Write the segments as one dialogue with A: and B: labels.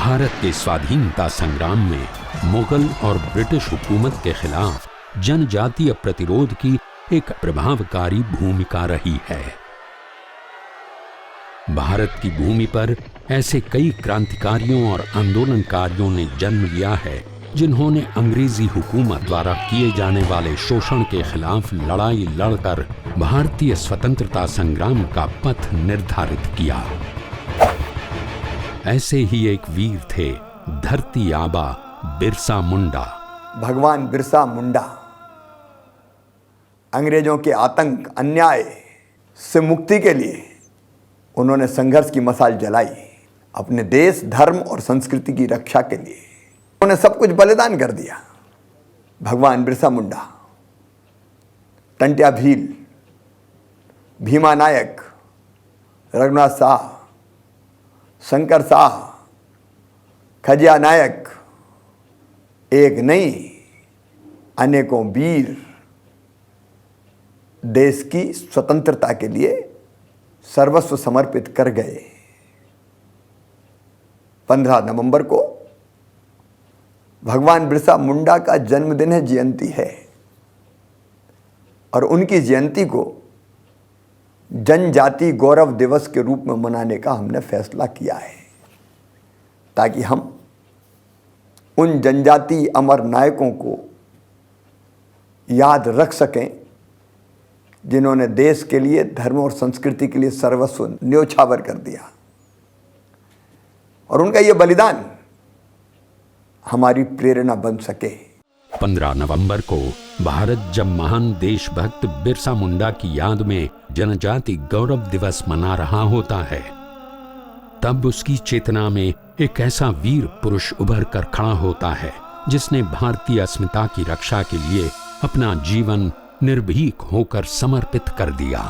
A: भारत के स्वाधीनता संग्राम में मुगल और ब्रिटिश हुकूमत के खिलाफ जनजातीय प्रतिरोध की एक प्रभावकारी भूमिका रही है। भारत की भूमि पर ऐसे कई क्रांतिकारियों और आंदोलनकारियों ने जन्म लिया है जिन्होंने अंग्रेजी हुकूमत द्वारा किए जाने वाले शोषण के खिलाफ लड़ाई लड़कर भारतीय स्वतंत्रता संग्राम का पथ निर्धारित किया। ऐसे ही एक वीर थे धरती आबा बिरसा मुंडा।
B: भगवान बिरसा मुंडा अंग्रेजों के आतंक अन्याय से मुक्ति के लिए उन्होंने संघर्ष की मशाल जलाई। अपने देश धर्म और संस्कृति की रक्षा के लिए उन्होंने सब कुछ बलिदान कर दिया। भगवान बिरसा मुंडा, टंट्या भील, भीमा नायक, रघुनाथ शाह, शंकर शाह, खजिया नायक, एक नहीं अनेकों वीर देश की स्वतंत्रता के लिए सर्वस्व समर्पित कर गए। 15 नवंबर को भगवान बिरसा मुंडा का जन्मदिन है, जयंती है, और उनकी जयंती को जनजाति गौरव दिवस के रूप में मनाने का हमने फैसला किया है, ताकि हम उन जनजाति अमर नायकों को याद रख सकें जिन्होंने देश के लिए धर्म और संस्कृति के लिए सर्वस्व न्योछावर कर दिया। और उनका यह बलिदान हमारी प्रेरणा बन सके।
A: 15 नवंबर को भारत जब महान देशभक्त बिरसा मुंडा की याद में जनजाति गौरव दिवस मना रहा होता है, तब उसकी चेतना में एक ऐसा वीर पुरुष उभर कर खड़ा होता है जिसने भारतीय अस्मिता की रक्षा के लिए अपना जीवन निर्भीक होकर समर्पित कर दिया।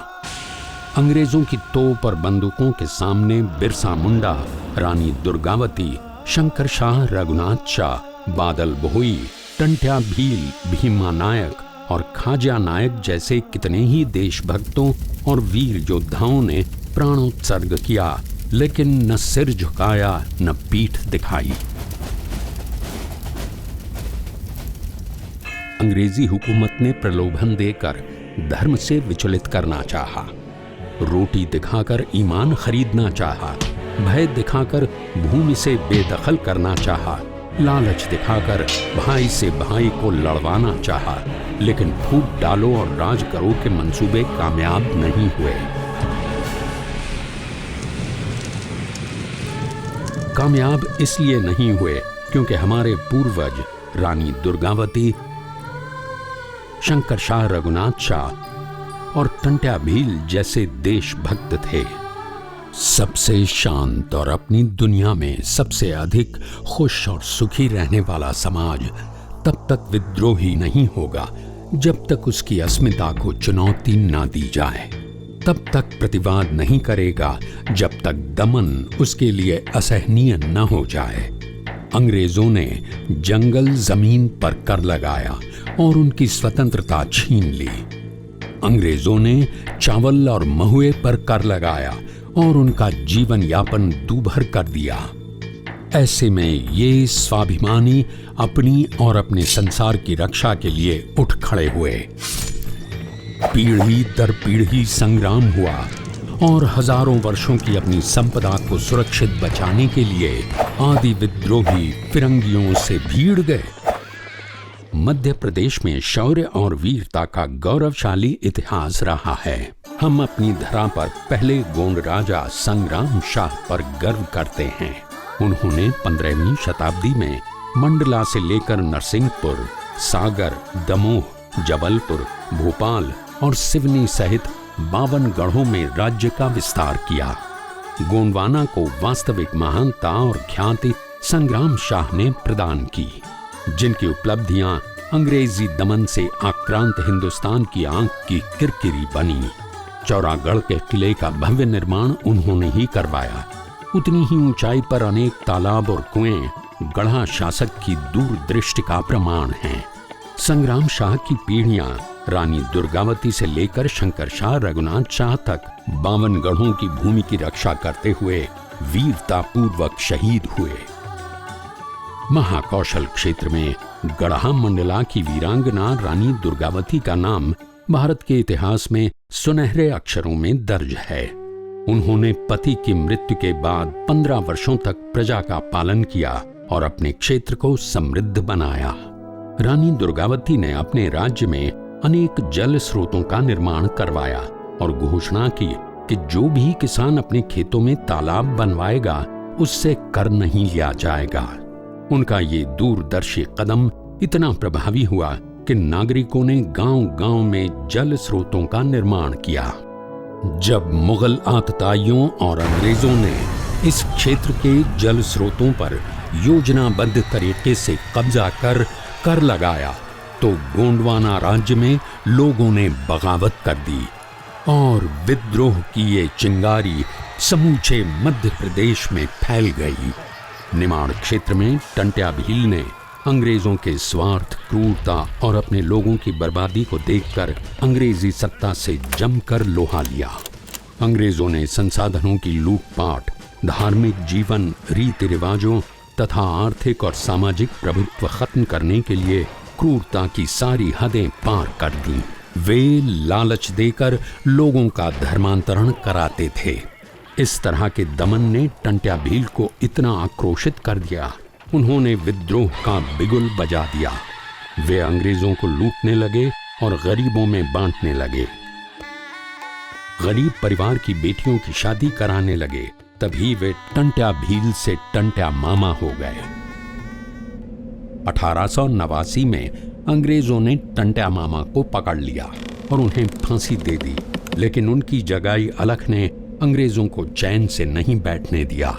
A: अंग्रेजों की तोप और बंदूकों के सामने बिरसा मुंडा, रानी दुर्गावती, शंकर शाह, रघुनाथ शाह, बादल भोई, टंट्या भील, भीमा नायक और खाजा नायक जैसे कितने ही देशभक्तों और वीर योद्धाओं ने प्राणोत्सर्ग किया, लेकिन न सिर झुकाया न पीठ दिखाई। अंग्रेजी हुकूमत ने प्रलोभन देकर धर्म से विचलित करना चाहा, रोटी दिखाकर ईमान खरीदना चाहा, भय दिखाकर भूमि से बेदखल करना चाहा, लालच दिखाकर भाई से भाई को लड़वाना चाहा, लेकिन फूट डालो और राज करो के मंसूबे कामयाब नहीं हुए। कामयाब इसलिए नहीं हुए क्योंकि हमारे पूर्वज रानी दुर्गावती, शंकर शाह, रघुनाथ शाह और टंट्या भील जैसे देशभक्त थे। सबसे शांत और अपनी दुनिया में सबसे अधिक खुश और सुखी रहने वाला समाज तब तक विद्रोही नहीं होगा जब तक उसकी अस्मिता को चुनौती ना दी जाए, तब तक प्रतिवाद नहीं करेगा जब तक दमन उसके लिए असहनीय न हो जाए। अंग्रेजों ने जंगल जमीन पर कर लगाया और उनकी स्वतंत्रता छीन ली। अंग्रेजों ने चावल और महुए पर कर लगाया और उनका जीवन यापन दूभर कर दिया। ऐसे में ये स्वाभिमानी अपनी और अपने संसार की रक्षा के लिए उठ खड़े हुए। पीढ़ी दर पीढ़ी संग्राम हुआ और हजारों वर्षों की अपनी संपदा को सुरक्षित बचाने के लिए आदि विद्रोही फिरंगियों से भीड़ गए। मध्य प्रदेश में शौर्य और वीरता का गौरवशाली इतिहास रहा है। हम अपनी धरा पर पहले गोंड राजा संग्राम शाह पर गर्व करते हैं। उन्होंने 15वीं शताब्दी में मंडला से लेकर नरसिंहपुर, सागर, दमोह, जबलपुर, भोपाल और सिवनी सहित 52 गढ़ों में राज्य का विस्तार किया। गोंडवाना को वास्तविक महानता और ख्याति संग्राम शाह ने प्रदान की, जिनकी उपलब्धियां अंग्रेजी दमन से आक्रांत हिंदुस्तान की आंख की किरकिरी बनी। चौरागढ़ के किले का भव्य निर्माण उन्होंने ही करवाया। उतनी ही ऊंचाई पर अनेक तालाब और कुएं गढ़ा शासक की दूरदृष्टि का प्रमाण हैं। संग्राम शाह की पीढ़ियां रानी दुर्गावती से लेकर शंकर शाह, रघुनाथ शाह तक 52 गढ़ों की भूमि की रक्षा करते हुए वीरता पूर्वक शहीद हुए। महाकौशल क्षेत्र में गढ़ा मंडला की वीरांगना रानी दुर्गावती का नाम भारत के इतिहास में सुनहरे अक्षरों में दर्ज है। उन्होंने पति की मृत्यु के बाद 15 वर्षों तक प्रजा का पालन किया और अपने क्षेत्र को समृद्ध बनाया। रानी दुर्गावती ने अपने राज्य में अनेक जल स्रोतों का निर्माण करवाया और घोषणा की कि जो भी किसान अपने खेतों में तालाब बनवाएगा उससे कर नहीं लिया जाएगा। उनका ये दूरदर्शी कदम इतना प्रभावी हुआ कि नागरिकों ने गांव-गांव में जल स्रोतों का निर्माण किया। जब मुगल आतताइयों और अंग्रेजों ने इस क्षेत्र के जल स्रोतों पर योजनाबद्ध तरीके से कब्जा कर लगाया तो गोंडवाना राज्य में लोगों ने बगावत कर दी और विद्रोह की ये चिंगारी समूचे मध्य प्रदेश में फैल गई। निमाड़ क्षेत्र में टंट्या भील ने अंग्रेजों के स्वार्थ, क्रूरता और अपने लोगों की बर्बादी को देखकर अंग्रेजी सत्ता से जमकर लोहा लिया। अंग्रेजों ने संसाधनों की लूटपाट, धार्मिक जीवन, रीति रिवाजों तथा आर्थिक और सामाजिक प्रभुत्व खत्म करने के लिए क्रूरता की सारी हदें पार कर दी। वे लालच देकर लोगों का धर्मांतरण कराते थे। इस तरह के दमन ने टंट्या भील को इतना आक्रोशित कर दिया, उन्होंने विद्रोह का बिगुल बजा दिया। वे अंग्रेजों को लूटने लगे और गरीबों में बांटने लगे। गरीब परिवार की बेटियों की शादी कराने लगे। तभी वे टंट्या भील से टंट्या मामा हो गए। 1889 में अंग्रेजों ने टंट्या मामा को पकड़ लिया और उन्हें फांसी दे दी, लेकिन उनकी जगाई अलख ने अंग्रेजों को चैन से नहीं बैठने दिया।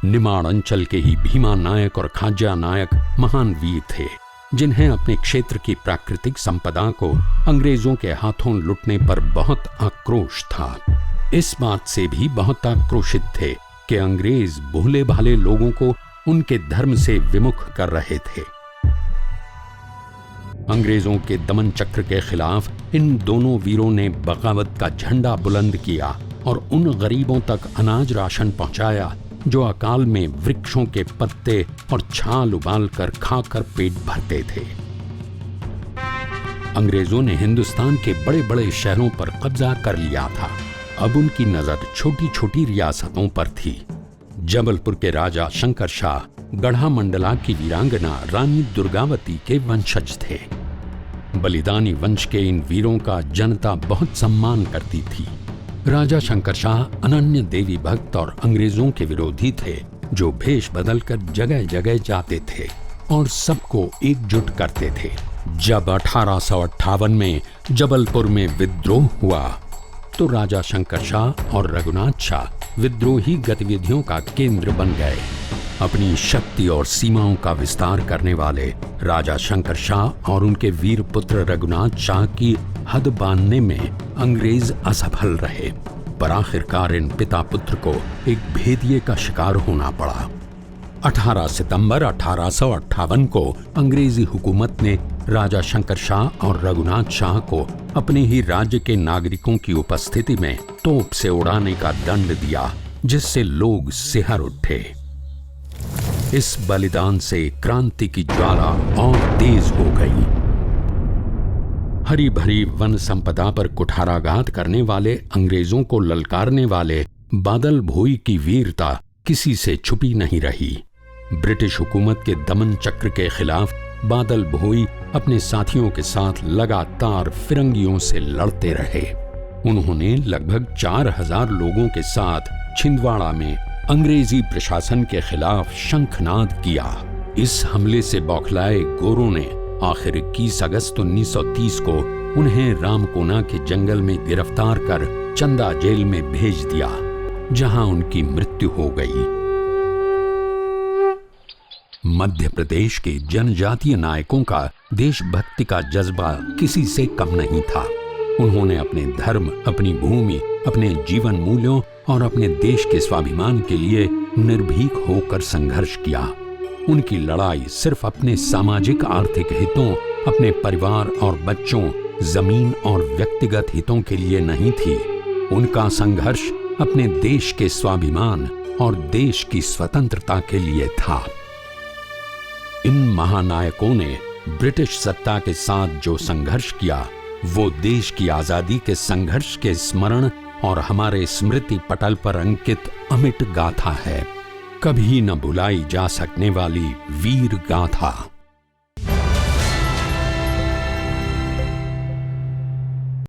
A: निमाड़ अंचल के ही भीमा नायक और खाज्या नायक महान वीर थे, जिन्हें अपने क्षेत्र की प्राकृतिक संपदा को अंग्रेजों के हाथों लुटने पर बहुत आक्रोश था। इस बात से भी बहुत आक्रोशित थे कि अंग्रेज भोले भाले लोगों को उनके धर्म से विमुख कर रहे थे। अंग्रेजों के दमन चक्र के खिलाफ इन दोनों वीरों ने बगावत का झंडा बुलंद किया और उन गरीबों तक अनाज राशन पहुंचाया जो अकाल में वृक्षों के पत्ते और छाल उबालकर खाकर पेट भरते थे। अंग्रेजों ने हिंदुस्तान के बड़े बड़े शहरों पर कब्जा कर लिया था। अब उनकी नजर छोटी छोटी रियासतों पर थी। जबलपुर के राजा शंकर शाह गढ़ा मंडला की वीरांगना रानी दुर्गावती के वंशज थे। बलिदानी वंश के इन वीरों का जनता बहुत सम्मान करती थी। राजा शंकर शाह अनन्य देवी भक्त और अंग्रेजों के विरोधी थे, जो भेष बदलकर जगह जगह जाते थे और सबको एकजुट करते थे। जब 1858 में जबलपुर में विद्रोह हुआ तो राजा शंकर शाह और रघुनाथ शाह विद्रोही गतिविधियों का केंद्र बन गए। अपनी शक्ति और सीमाओं का विस्तार करने वाले राजा शंकर शाह और उनके वीर पुत्र रघुनाथ शाह की हद बांधने में अंग्रेज असफल रहे, पर आखिरकार इन पिता पुत्र को एक भेदिये का शिकार होना पड़ा। 18 सितंबर 1858 को अंग्रेजी हुकूमत ने राजा शंकर शाह और रघुनाथ शाह को अपने ही राज्य के नागरिकों की उपस्थिति में तोप से उड़ाने का दंड दिया, जिससे लोग सिहर उठे। इस बलिदान से क्रांति की ज्वाला और तेज हो गई। हरी भरी वन संपदा पर कुठाराघात करने वाले अंग्रेजों को ललकारने वाले बादल भोई की वीरता किसी से छुपी नहीं रही। ब्रिटिश हुकूमत के दमन चक्र के खिलाफ बादल भोई अपने साथियों के साथ लगातार फिरंगियों से लड़ते रहे। उन्होंने लगभग 4000 लोगों के साथ छिंदवाड़ा में अंग्रेजी प्रशासन के खिलाफ शंखनाद किया। इस हमले से बौखलाए गोरों ने आखिर 21 अगस्त 1930 को उन्हें रामकोना के जंगल में गिरफ्तार कर चंदा जेल में भेज दिया, जहां उनकी मृत्यु हो गई। मध्य प्रदेश के जनजातीय नायकों का देशभक्ति का जज्बा किसी से कम नहीं था। उन्होंने अपने धर्म, अपनी भूमि, अपने जीवन मूल्यों और अपने देश के स्वाभिमान के लिए निर्भीक होकर संघर्ष किया। उनकी लड़ाई सिर्फ अपने सामाजिक आर्थिक हितों, अपने परिवार और बच्चों, जमीन और व्यक्तिगत हितों के लिए नहीं थी। उनका संघर्ष अपने देश के स्वाभिमान और देश की स्वतंत्रता के लिए था। इन महानायकों ने ब्रिटिश सत्ता के साथ जो संघर्ष किया वो देश की आजादी के संघर्ष के स्मरण और हमारे स्मृति पटल पर अंकित अमिट गाथा है, कभी न भुलाई जा सकने वाली वीर गाथा।